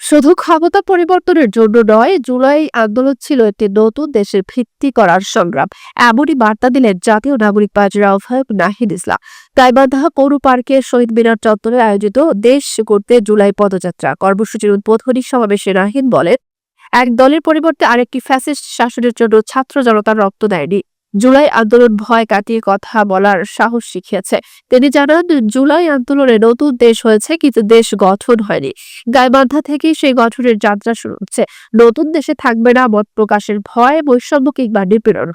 শুধু ক্ষমতা পরিবর্তনের জন্য নয়, জুলাই আন্দোলন ছিল একটি নতুন দেশের ভিত্তি করার সংগ্রাম। এমনই বার্তা দিলেন জাতীয় নাগরিক পার্টির আহ্বায়ক নাহিদ ইসলাম। গাইবান্ধা পৌর পার্কের শহীদ মিনার চত্বরে আয়োজিত দেশ গড়তে জুলাই পদযাত্রা কর্মসূচির উদ্বোধনী সমাবেশে নাহিদ বলেন, এক দলের পরিবর্তে আরেকটি ফ্যাসিস্ট শাসনের জন্য ছাত্র জনতা রক্ত দেয়নি। জুলাই আন্দোলন ভয় কাটিয়ে কথা বলার সাহস শিখিয়েছে। তিনি জানান, জুলাই আন্দোলনে নতুন দেশ হয়েছে, কিন্তু দেশ গঠন হয়নি। গাইবান্ধা থেকেই সেই গঠনের যাত্রা শুরু হচ্ছে। নতুন দেশে থাকবে না মত প্রকাশের ভয়, বৈষম্য কিংবা নিপীড়ন।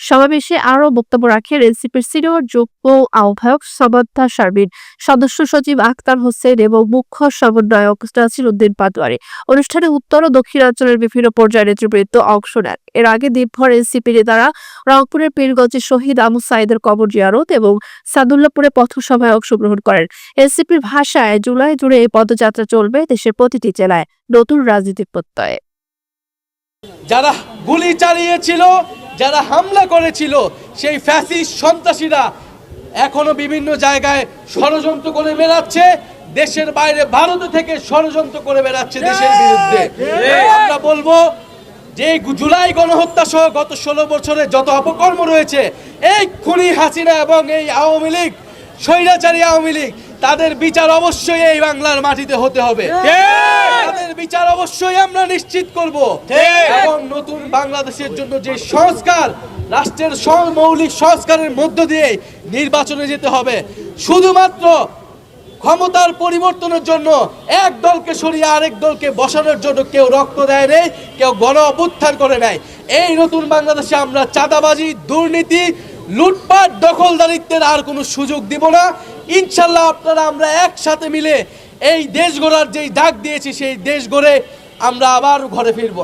সমাবেশে আরও বক্তব্য রাখেন এনসিপির সিনিয়র যুগ্ম আহ্বায়ক সামান্থা শারমিন, সদস্য সচিব আখতার হোসেন এবং মুখ্য সমন্বয়ক নাসির উদ্দিন পাটোয়ারি। অনুষ্ঠানে উত্তর ও দক্ষিণাঞ্চলের বিভিন্ন পর্যায়ের নেতৃবৃন্দ অংশ নেন। এর আগে দ্বীপভর এনসিপি নেতারা রংপুরের পীরগঞ্জে শহীদ আমু সাঈদের কবর জিয়ারত এবং সাদুল্লাপুরে পথসভায় অংশগ্রহণ করেন। এনসিপির ভাষায়, জুলাই জুড়ে এই পদযাত্রা চলবে দেশের প্রতিটি জেলায়, নতুন রাজনীতির প্রত্যয়ে। যারা গুলি চালিয়েছিল, যারা হামলা করেছিল, সেই ফ্যাসিস্ট সন্ত্রাসীরা এখনো বিভিন্ন জায়গায় ষড়যন্ত্র করে বেড়াচ্ছে। দেশের বাইরে ভারত থেকে ষড়যন্ত্র করে বেড়াচ্ছে দেশের বিরুদ্ধে। আমরা বলবো যে এই জুলাই গণহত্যা সহ গত 16 বছরে যত অপকর্ম রয়েছে, এই খুনি হাসিনা এবং এই আওয়ামী লীগ, স্বৈরাচারী আওয়ামী লীগ, তাদের বিচার অবশ্যই এই বাংলার মাটিতে হতে হবে। তাদের বিচার অবশ্যই আমরা নিশ্চিত করব এবং নতুন বাংলাদেশের জন্য যে সংস্কার, রাষ্ট্রের মৌলিক সংস্কারের মধ্য দিয়ে নির্বাচনে যেতে হবে। শুধুমাত্র ক্ষমতার পরিবর্তনের জন্য এক দলকে সরিয়ে আরেক দলকে বসানোর জন্য কেউ রক্ত দেয় নেই, কেউ গণ অভ্যুত্থান করে নেয়। এই নতুন বাংলাদেশে আমরা চাঁদাবাজি, দুর্নীতি, লুটপাট, দখলদারিত্বের আর কোনো সুযোগ দিব না। ইনশাল্লাহ আপনারা আমরা একসাথে মিলে এই দেশ গড়ার যেই ডাক দিয়েছি, সেই দেশ গড়ে আমরা আবার ঘরে ফিরব।